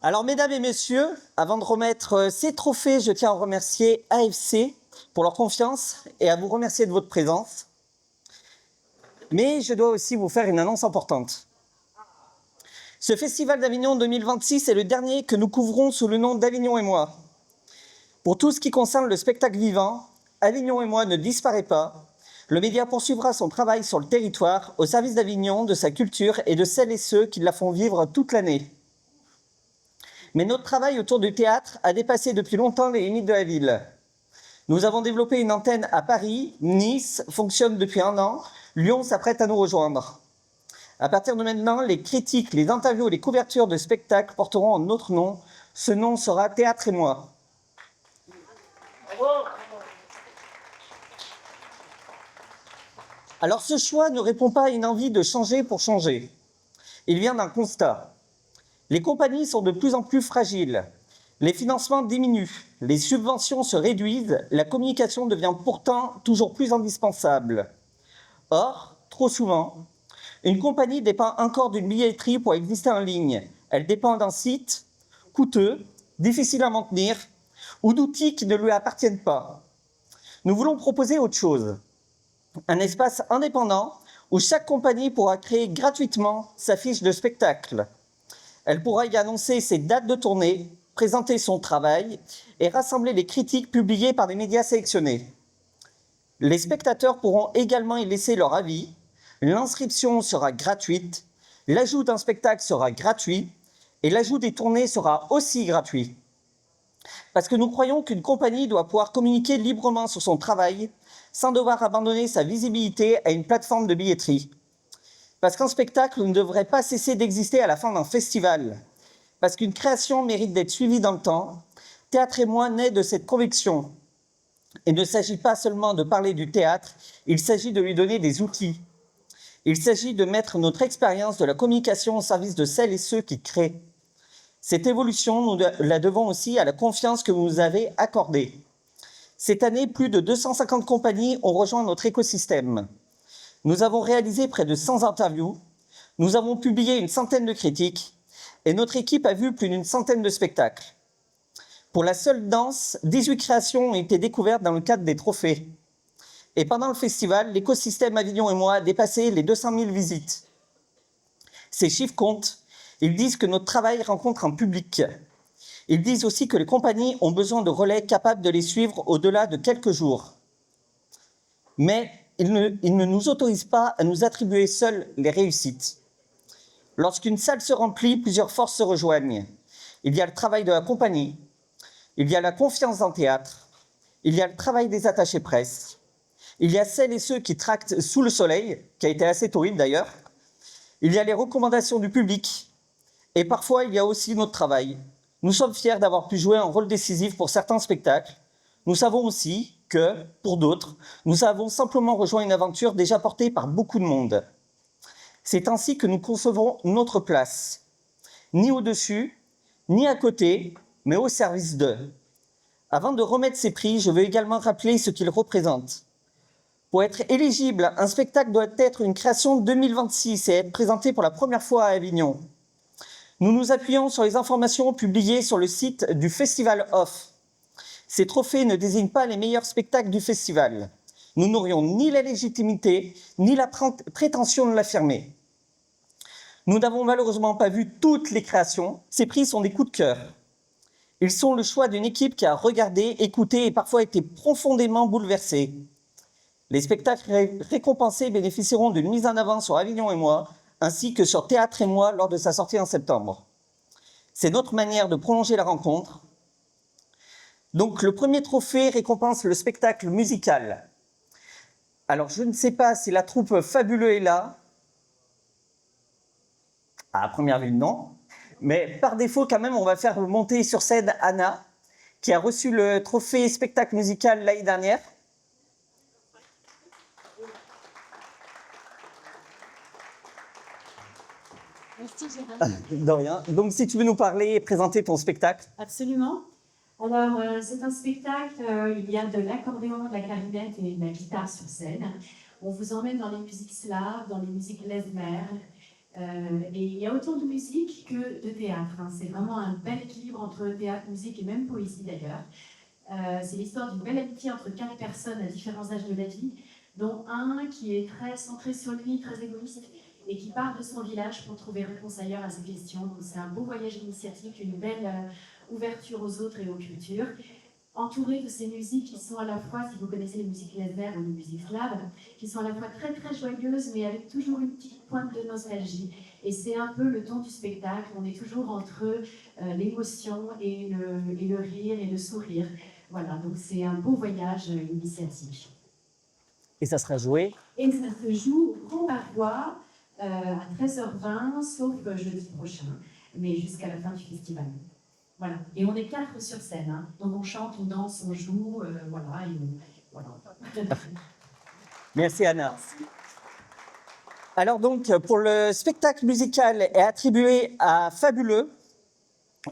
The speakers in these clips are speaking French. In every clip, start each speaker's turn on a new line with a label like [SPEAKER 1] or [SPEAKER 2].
[SPEAKER 1] Alors, mesdames et messieurs, avant de remettre ces trophées, je tiens à remercier AFC pour leur confiance et à vous remercier de votre présence. Mais je dois aussi vous faire une annonce importante. Ce Festival d'Avignon 2026 est le dernier que nous couvrons sous le nom d'Avignon et moi. Pour tout ce qui concerne le spectacle vivant, Avignon et moi ne disparaît pas. Le média poursuivra son travail sur le territoire au service d'Avignon, de sa culture et de celles et ceux qui la font vivre toute l'année. Mais notre travail autour du théâtre a dépassé depuis longtemps les limites de la ville. Nous avons développé une antenne à Paris, Nice fonctionne depuis 1 an, Lyon s'apprête à nous rejoindre. À partir de maintenant, les critiques, les interviews et les couvertures de spectacles porteront notre nom. Ce nom sera Théâtre et moi. Alors ce choix ne répond pas à une envie de changer pour changer. Il vient d'un constat. Les compagnies sont de plus en plus fragiles. Les financements diminuent, les subventions se réduisent, la communication devient pourtant toujours plus indispensable. Or, trop souvent, une compagnie dépend encore d'une billetterie pour exister en ligne. Elle dépend d'un site coûteux, difficile à maintenir, ou d'outils qui ne lui appartiennent pas. Nous voulons proposer autre chose. Un espace indépendant où chaque compagnie pourra créer gratuitement sa fiche de spectacle. Elle pourra y annoncer ses dates de tournée, présenter son travail et rassembler les critiques publiées par des médias sélectionnés. Les spectateurs pourront également y laisser leur avis. L'inscription sera gratuite, l'ajout d'un spectacle sera gratuit et l'ajout des tournées sera aussi gratuit. Parce que nous croyons qu'une compagnie doit pouvoir communiquer librement sur son travail sans devoir abandonner sa visibilité à une plateforme de billetterie. Parce qu'un spectacle ne devrait pas cesser d'exister à la fin d'un festival. Parce qu'une création mérite d'être suivie dans le temps. Théâtre et moi naît de cette conviction. Il ne s'agit pas seulement de parler du théâtre, il s'agit de lui donner des outils. Il s'agit de mettre notre expérience de la communication au service de celles et ceux qui créent. Cette évolution, nous la devons aussi à la confiance que vous nous avez accordée. Cette année, plus de 250 compagnies ont rejoint notre écosystème. Nous avons réalisé près de 100 interviews, nous avons publié une centaine de critiques et notre équipe a vu plus d'une centaine de spectacles. Pour la seule danse, 18 créations ont été découvertes dans le cadre des trophées. Et pendant le festival, l'écosystème Avignon et moi a dépassé les 200 000 visites. Ces chiffres comptent, ils disent que notre travail rencontre un public. Ils disent aussi que les compagnies ont besoin de relais capables de les suivre au-delà de quelques jours. Mais ils ne nous autorisent pas à nous attribuer seuls les réussites. Lorsqu'une salle se remplit, plusieurs forces se rejoignent. Il y a le travail de la compagnie, il y a la confiance dans le théâtre, il y a le travail des attachés presse, il y a celles et ceux qui tractent sous le soleil, qui a été assez torride d'ailleurs, il y a les recommandations du public, et parfois il y a aussi notre travail. Nous sommes fiers d'avoir pu jouer un rôle décisif pour certains spectacles. Nous savons aussi que, pour d'autres, nous avons simplement rejoint une aventure déjà portée par beaucoup de monde. C'est ainsi que nous concevons notre place, ni au-dessus, ni à côté, mais au service d'eux. Avant de remettre ces prix, je veux également rappeler ce qu'ils représentent. Pour être éligible, un spectacle doit être une création 2026 et être présenté pour la première fois à Avignon. Nous nous appuyons sur les informations publiées sur le site du Festival Off. Ces trophées ne désignent pas les meilleurs spectacles du festival. Nous n'aurions ni la légitimité, ni la prétention de l'affirmer. Nous n'avons malheureusement pas vu toutes les créations. Ces prix sont des coups de cœur. Ils sont le choix d'une équipe qui a regardé, écouté et parfois été profondément bouleversée. Les spectacles récompensés bénéficieront d'une mise en avant sur Avignon et moi, ainsi que sur Théâtre et moi lors de sa sortie en septembre. C'est notre manière de prolonger la rencontre. Donc le premier trophée récompense le spectacle musical. Alors je ne sais pas si la troupe Fabuleux est là. À première vue, non. Mais par défaut, quand même, on va faire monter sur scène Anna, qui a reçu le trophée spectacle musical l'année dernière.
[SPEAKER 2] Merci Gérard.
[SPEAKER 1] De rien. Donc si tu veux nous parler et présenter ton spectacle.
[SPEAKER 2] Absolument. Alors, c'est un spectacle, il y a de l'accordéon, de la clarinette et de la guitare sur scène. On vous emmène dans les musiques slaves, dans les musiques klezmer, Et il y a autant de musique que de théâtre. Hein. C'est vraiment un bel équilibre entre théâtre, musique et même poésie d'ailleurs. C'est l'histoire d'une belle amitié entre 4 personnes à différents âges de la vie, dont un qui est très centré sur lui, très égoïste, et qui part de son village pour trouver réponse ailleurs à ses questions. Donc c'est un beau voyage initiatique, une belle ouverture aux autres et aux cultures, entouré de ces musiques qui sont à la fois, si vous connaissez les musiques klezmer ou les musiques slaves, qui sont à la fois très très joyeuses, mais avec toujours une petite pointe de nostalgie. Et c'est un peu le ton du spectacle, on est toujours entre l'émotion et le rire et le sourire. Voilà, donc c'est un beau voyage initiatique.
[SPEAKER 1] Et ça sera joué?
[SPEAKER 2] Et ça se joue au Grand Barrois à 13h20, sauf jeudi prochain, mais jusqu'à la fin du festival. Voilà. Et on est 4 sur scène, hein. Donc on chante, on danse, on joue, voilà. Voilà.
[SPEAKER 1] Merci Anna. Alors donc, pour le spectacle musical est attribué à Fabuleux.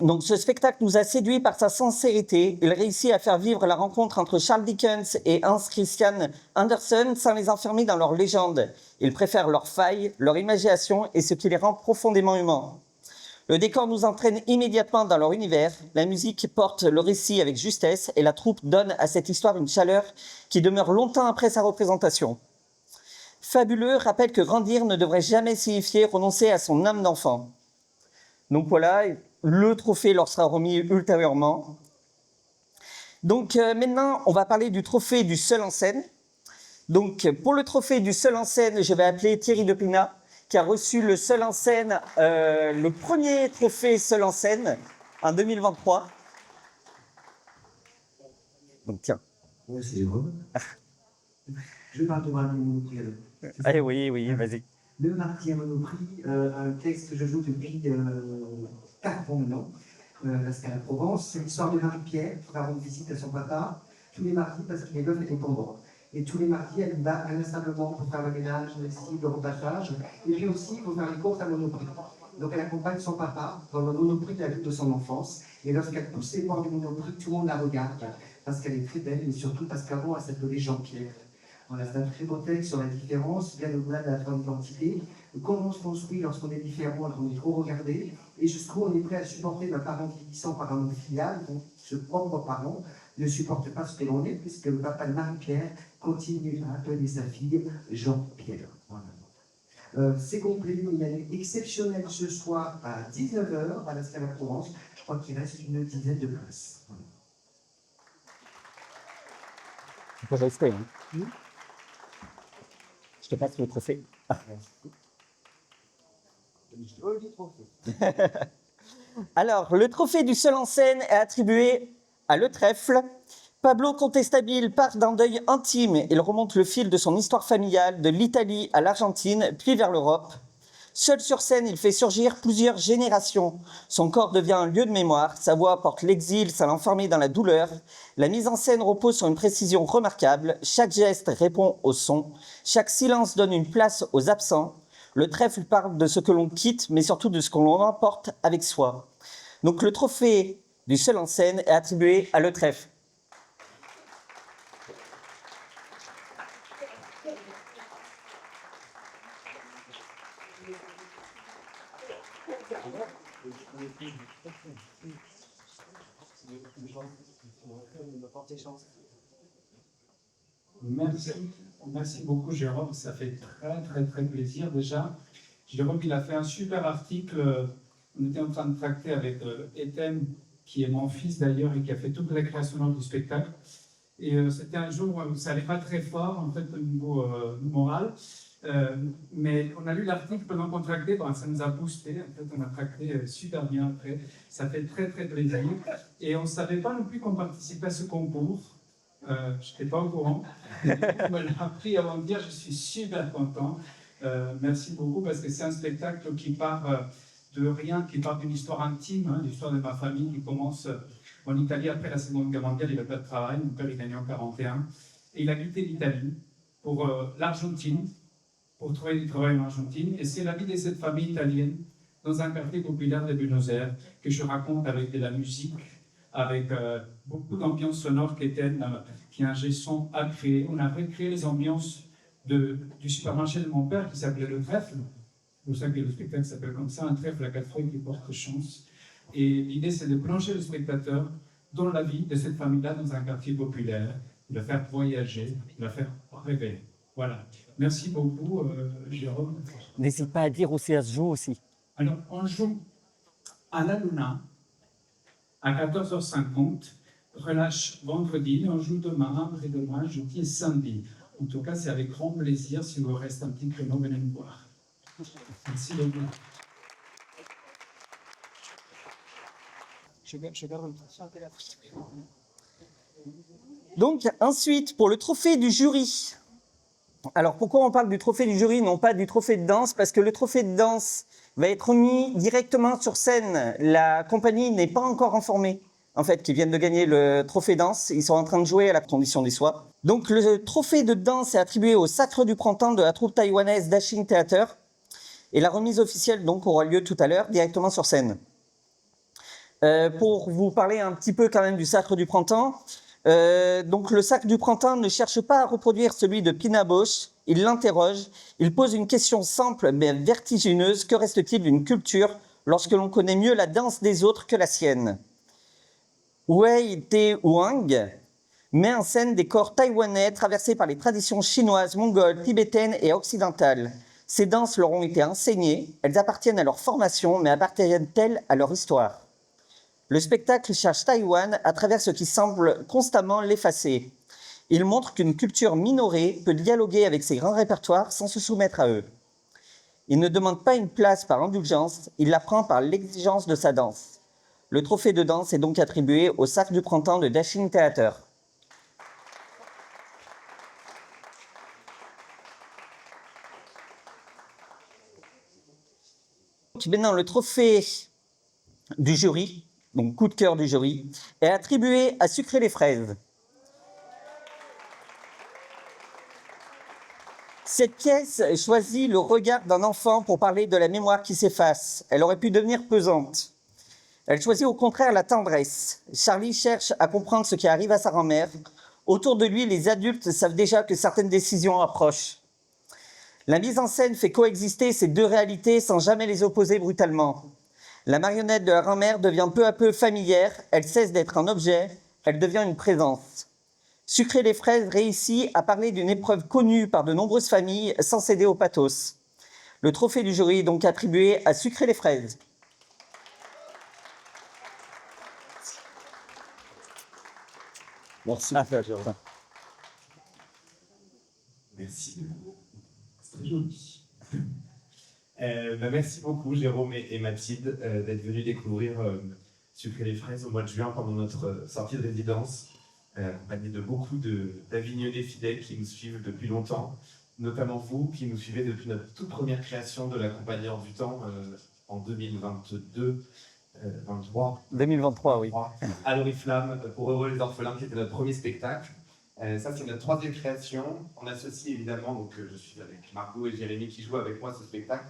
[SPEAKER 1] Donc ce spectacle nous a séduits par sa sincérité. Il réussit à faire vivre la rencontre entre Charles Dickens et Hans Christian Andersen sans les enfermer dans leur légende. Ils préfèrent leurs failles, leur imagination et ce qui les rend profondément humains. Le décor nous entraîne immédiatement dans leur univers, la musique porte le récit avec justesse et la troupe donne à cette histoire une chaleur qui demeure longtemps après sa représentation. Fabuleux rappelle que grandir ne devrait jamais signifier renoncer à son âme d'enfant. Donc voilà, le trophée leur sera remis ultérieurement. Donc maintenant, on va parler du trophée du seul en scène. Donc pour le trophée du seul en scène, je vais appeler Thierry Depina, qui a reçu le seul en scène, le premier trophée seul en scène en 2023. Donc tiens.
[SPEAKER 3] Oui, c'est heureux. Je parle de Monoprix.
[SPEAKER 1] Ah oui, vas-y.
[SPEAKER 3] Le Marquis à Monoprix, un texte que je joue depuis 4 ans maintenant, parce qu'à la Provence, c'est l'histoire de Marie-Pierre qui va rendre visite à son papa tous les mardis parce qu'il est veuf et dépendant. Et tous les mardis, elle va inlassablement pour faire le ménage, le lessive, le repassage, et puis aussi pour faire les courses à Monoprix. Donc elle accompagne son papa dans le Monoprix de la vie de son enfance, et lorsqu'elle pousse les portes du Monoprix, tout le monde la regarde, parce qu'elle est très belle, mais surtout parce qu'avant, elle s'appelait Jean-Pierre. Voilà, c'est un très beau texte sur la différence, bien au-delà de la forme d'identité, comment on se construit lorsqu'on est différent, lorsqu'on est trop regardé, et jusqu'où on est prêt à supporter un parent vieillissant par un filial, dont ce propre parent ne supporte pas ce que l'on est, puisque le papa de Marie-Pierre continue à appeler sa fille Jean-Pierre. Voilà. C'est complet, il y a une exceptionnelle ce soir à 19h à la Scala Provence. Je crois qu'il reste une dizaine de places. Voilà.
[SPEAKER 1] Tu peux rester, hein. Je te passe le trophée. Alors, le trophée du seul en scène est attribué à Le Trèfle. Pablo Contestabile part d'un deuil intime. Il remonte le fil de son histoire familiale, de l'Italie à l'Argentine, puis vers l'Europe. Seul sur scène, il fait surgir plusieurs générations. Son corps devient un lieu de mémoire, sa voix porte l'exil sans l'enfermer dans la douleur. La mise en scène repose sur une précision remarquable. Chaque geste répond au son. Chaque silence donne une place aux absents. Le trèfle parle de ce que l'on quitte, mais surtout de ce que l'on emporte avec soi. Donc le trophée du seul en scène est attribué à Le Trèfle.
[SPEAKER 4] Merci beaucoup Jérôme, ça fait très plaisir déjà. Jérôme, il a fait un super article, on était en train de tracter avec Ethem, qui est mon fils d'ailleurs et qui a fait toute la création du spectacle. Et c'était un jour où ça n'allait pas très fort en fait au niveau moral. Mais on a lu l'article pendant qu'on tractait, bon, ça nous a boosté, en fait on a tracté super bien après, ça fait très plaisir. Et on ne savait pas non plus qu'on participait à ce concours, je n'étais pas au courant. On me l'a appris avant de dire, je suis super content. Merci beaucoup parce que c'est un spectacle qui part de rien, qui part d'une histoire intime, hein, l'histoire de ma famille qui commence en Italie après la Seconde Guerre mondiale. Il n'avait pas de travail, mon père il est né en 1941 et il a quitté l'Italie pour l'Argentine, pour trouver du travail en Argentine. Et c'est la vie de cette famille italienne dans un quartier populaire de Buenos Aires que je raconte avec de la musique, avec beaucoup d'ambiance sonore qu'Étienne, qui est un son, a créé. On a recréé les ambiances du supermarché de mon père qui s'appelait Le Trèfle. pour ça que le spectacle s'appelle comme ça, un trèfle à 4 feuilles qui porte chance. Et l'idée, c'est de plonger le spectateur dans la vie de cette famille-là, dans un quartier populaire, de la faire voyager, de la faire rêver. Voilà. Merci beaucoup, Jérôme.
[SPEAKER 1] N'hésite pas à dire où ça se joue aussi.
[SPEAKER 4] Alors, on joue à la Luna à 14h50, relâche vendredi, on joue demain, après-demain, jeudi et samedi. En tout cas, c'est avec grand plaisir, si vous reste un petit créneau, venez me voir. Merci beaucoup.
[SPEAKER 1] Donc, ensuite, pour le trophée du jury. Alors, pourquoi on parle du trophée du jury, non pas du trophée de danse? Parce que le trophée de danse va être mis directement sur scène. La compagnie n'est pas encore informée, en fait, qu'ils viennent de gagner le trophée danse. Ils sont en train de jouer à la condition des soirs. Donc, le trophée de danse est attribué au Sacre du Printemps de la troupe taïwanaise Dashing Theater. Et la remise officielle, donc, aura lieu tout à l'heure, directement sur scène. Pour vous parler un petit peu quand même du Sacre du Printemps, donc le Sacre du Printemps ne cherche pas à reproduire celui de Pina Bausch, il l'interroge, il pose une question simple mais vertigineuse, que reste-t-il d'une culture lorsque l'on connaît mieux la danse des autres que la sienne? Wei Te Huang met en scène des corps taïwanais traversés par les traditions chinoises, mongoles, tibétaines et occidentales. Ces danses leur ont été enseignées, elles appartiennent à leur formation, mais appartiennent-elles à leur histoire? Le spectacle cherche Taïwan à travers ce qui semble constamment l'effacer. Il montre qu'une culture minorée peut dialoguer avec ses grands répertoires sans se soumettre à eux. Il ne demande pas une place par indulgence, il la prend par l'exigence de sa danse. Le trophée de danse est donc attribué au Sacre du Printemps de Dashing Theater. Maintenant, le trophée du jury, donc coup de cœur du jury, est attribué à Sucré les fraises. Cette pièce choisit le regard d'un enfant pour parler de la mémoire qui s'efface. Elle aurait pu devenir pesante. Elle choisit au contraire la tendresse. Charlie cherche à comprendre ce qui arrive à sa grand-mère. Autour de lui, les adultes savent déjà que certaines décisions approchent. La mise en scène fait coexister ces deux réalités sans jamais les opposer brutalement. La marionnette de la grand-mère devient peu à peu familière, elle cesse d'être un objet, elle devient une présence. Sucré les fraises réussit à parler d'une épreuve connue par de nombreuses familles sans céder au pathos. Le trophée du jury est donc attribué à Sucré les fraises.
[SPEAKER 5] Merci. Merci. C'est très joli. Merci beaucoup, Jérôme et Mathilde, d'être venus découvrir Sucré les fraises au mois de juin pendant notre sortie de résidence, accompagné de beaucoup d'Avignonnais fidèles qui nous suivent depuis longtemps, notamment vous qui nous suivez depuis notre toute première création de la Compagnie Hors du Temps en 2022.
[SPEAKER 1] 2023, oui.
[SPEAKER 5] À l'Oriflamme, pour Heureux les Orphelins, qui était notre premier spectacle. Ça, c'est notre troisième création. On associe évidemment, donc je suis avec Margot et Jérémy qui jouent avec moi ce spectacle.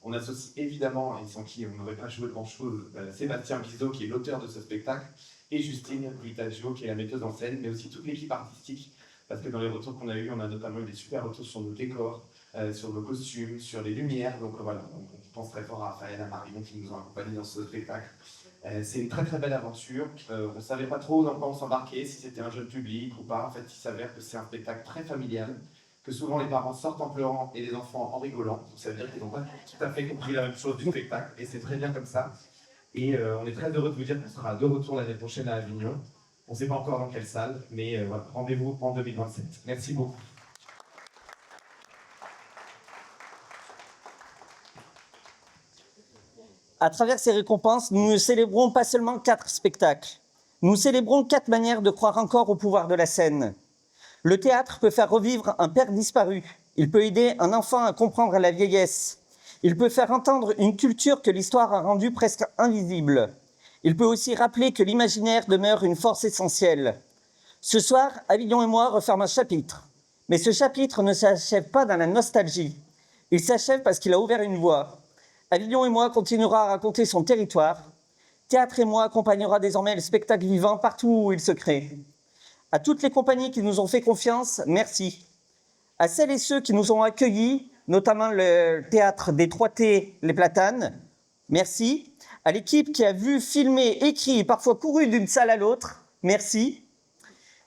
[SPEAKER 5] On associe évidemment, et sans qui on n'aurait pas joué grand-chose, Sébastien Bizot, qui est l'auteur de ce spectacle, et Justine Britaggio, qui est la metteuse en scène, mais aussi toute l'équipe artistique, parce que dans les retours qu'on a eus, on a notamment eu des super retours sur nos décors, sur nos costumes, sur les lumières. Donc voilà, on pense très fort à Raphaël, à Marion qui nous ont accompagnés dans ce spectacle. C'est une très très belle aventure. On ne savait pas trop dans quoi on s'embarquait, si c'était un jeune public ou pas. En fait, il s'avère que c'est un spectacle très familial, que souvent les parents sortent en pleurant et les enfants en rigolant. Donc ça veut dire qu'ils n'ont pas tout à fait compris la même chose du spectacle, et c'est très bien comme ça. Et on est très heureux de vous dire qu'on sera de retour l'année prochaine à Avignon. On ne sait pas encore dans quelle salle, mais voilà, rendez-vous en 2027. Merci beaucoup.
[SPEAKER 1] À travers ces récompenses, nous ne célébrons pas seulement 4 spectacles. Nous célébrons 4 manières de croire encore au pouvoir de la scène. Le théâtre peut faire revivre un père disparu. Il peut aider un enfant à comprendre la vieillesse. Il peut faire entendre une culture que l'histoire a rendue presque invisible. Il peut aussi rappeler que l'imaginaire demeure une force essentielle. Ce soir, Avignon et moi referment un chapitre. Mais ce chapitre ne s'achève pas dans la nostalgie. Il s'achève parce qu'il a ouvert une voie. Avignon et moi continuera à raconter son territoire. Théâtre et moi accompagnera désormais le spectacle vivant partout où il se crée. À toutes les compagnies qui nous ont fait confiance, merci. À celles et ceux qui nous ont accueillis, notamment le théâtre des 3T, les Platanes. Merci. À l'équipe qui a vu, filmé, écrit, parfois couru d'une salle à l'autre. Merci.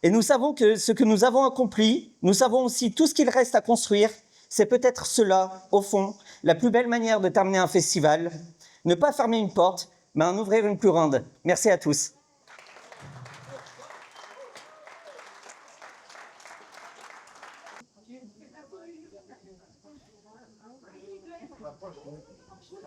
[SPEAKER 1] Et nous savons que ce que nous avons accompli, nous savons aussi tout ce qu'il reste à construire. C'est peut-être cela, au fond, la plus belle manière de terminer un festival. Ne pas fermer une porte, mais en ouvrir une plus grande. Merci à tous.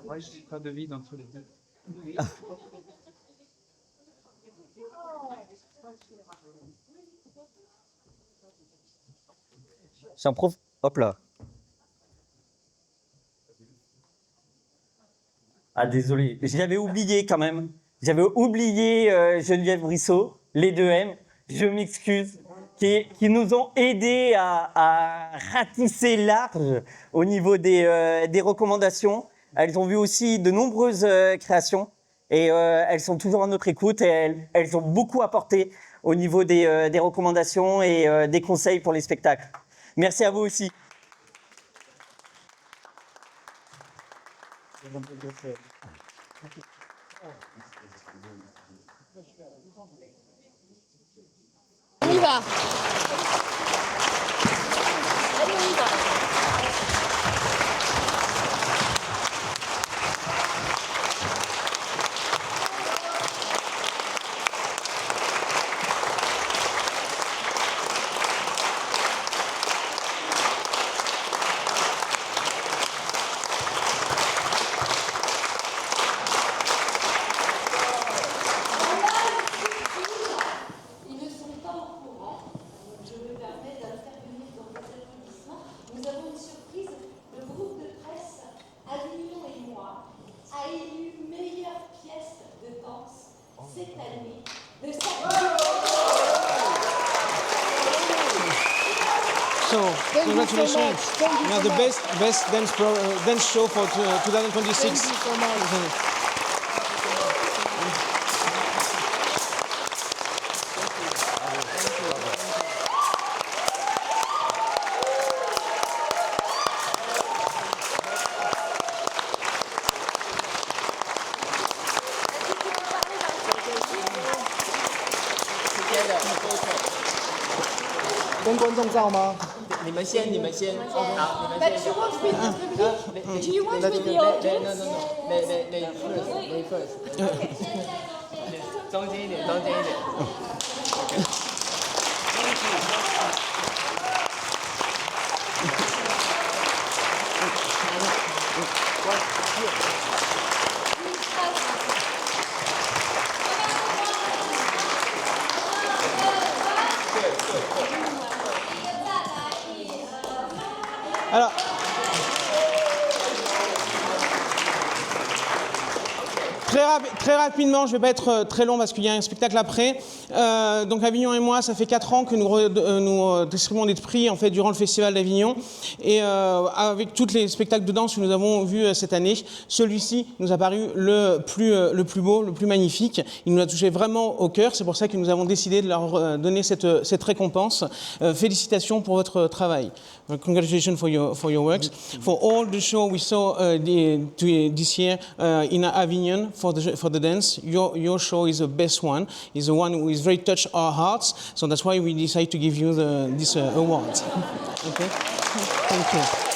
[SPEAKER 4] Moi, je n'ai pas de vide entre les deux.
[SPEAKER 1] J'en profite. Hop là. Ah, désolé. J'avais oublié quand même. J'avais oublié Geneviève Brissot, les 2M. Je m'excuse. Qui nous ont aidés à ratisser large au niveau des recommandations. Elles ont vu aussi de nombreuses créations et elles sont toujours à notre écoute et elles ont beaucoup apporté au niveau des recommandations et des conseils pour les spectacles. Merci à vous aussi.
[SPEAKER 6] On y va. Allez, on y va. Ils ne sont pas au courant. Je me permets d'intervenir dans vos applaudissements. Nous avons une surprise. Le groupe de presse Avignon et moi a élu meilleure pièce de danse cette année de
[SPEAKER 7] So, congratulations. You are the best dance show for 2026.
[SPEAKER 6] But you want with the public? Do you want with the audience?
[SPEAKER 7] Alors, très rapidement, je ne vais pas être très long parce qu'il y a un spectacle après. Donc Avignon et moi, ça fait 4 ans que nous distribuons des prix en fait, durant le Festival d'Avignon. Et avec tous les spectacles de danse que nous avons vus cette année, celui-ci nous a paru le plus beau, le plus magnifique. Il nous a touché vraiment au cœur. C'est pour ça que nous avons décidé de leur donner cette récompense. Félicitations pour votre travail. Congratulations for your works. For all the show we saw this year in Avignon for the dance, your show is the best one. Is the one who is very touched our hearts. So that's why we decided to give you this award. Okay. Thank you.